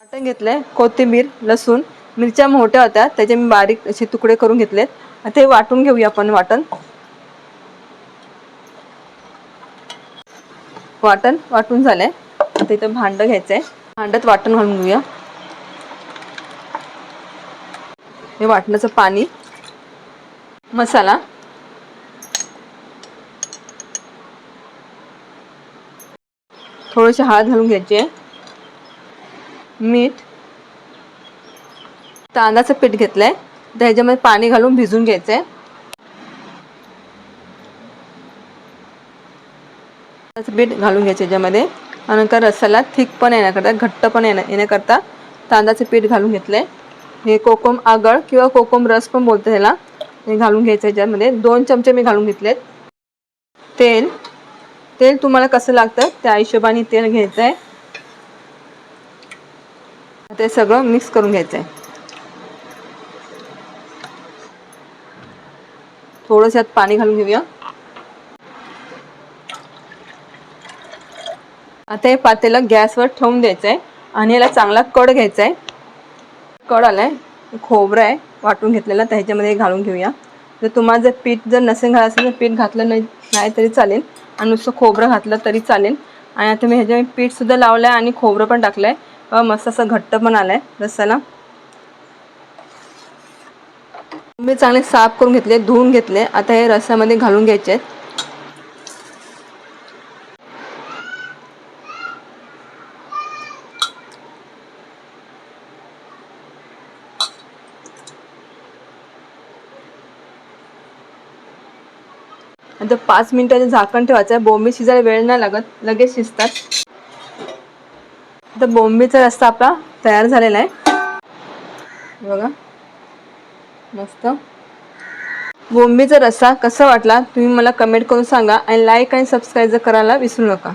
वाटण घेतलंय, कोथिंबीर, लसूण, मिरच्या मोठ्या होत्या त्याचे मी बारीक असे तुकडे करून घेतलेत. आता हे वाटून घेऊया आपण. वाटण वाटून झालंय. आता इथं भांडं घ्यायचंय, भांड्यात वाटण घालून घेऊया. हे वाटणाचं पाणी, मसाला, थोडीशी हळद घालून घ्यायची आहे, मीठ, तांदळाचं पीठ घेतलंय त्याच्यामध्ये पाणी घालून भिजून घ्यायचंय. पीठ घालून घ्यायचे याच्यामध्ये. नंतर रस्साला थिकपण येण्याकरता, घट्टपण येण्याकरता तांदळाचं पीठ घालून घेतलंय. हे कोकम आगळ किंवा कोकम रस पण बोलते ह्याला. हे घालून घ्यायचं याच्यामध्ये. 2 चमचे मी घालून घेतलेत. तेल तुम्हाला कसं लागतं त्या हिशोबाने तेल घ्यायचंय. ते सगळं मिक्स करून घ्यायचंय. थोडंसं यात पाणी घालून घेऊया. आता हे पातेलं गॅसवर ठेवून द्यायचंय आणि याला चांगला कड घ्यायचा आहे. कड आलाय. खोबरं आहे वाटून घेतलेलं, त्याच्यामध्ये घालून घेऊया. जर तुम्हाला जर पीठ जर नसेल घालायचं असेल तर पीठ घातलं नाही तरी चालेल आणि नुसतं खोबरं घातलं तरी चालेल. आणि आता मी ह्याच्यामध्ये पीठसुद्धा लावलं आहे आणि खोबरं पण टाकलं आहे. मस्त असं घट्ट पण आलं आहे रस्साला. मी चांगले साफ करून घेतले, धुवून घेतले. आता हे रस्सामध्ये घालून घ्यायचे आहेत. आता 5 मिनिटाचं झाकण ठेवायचं आहे. बोंबील शिजायला वेळ नाही लागत, लगेच शिजतात. आता बोंबीलचा रस्सा आपला तयार झालेला आहे बघा, मस्त. बोंबीलचा रस्सा कसा वाटला तुम्ही मला कमेंट करून सांगा आणि लाईक आणि सबस्क्राईब करायला विसरू नका.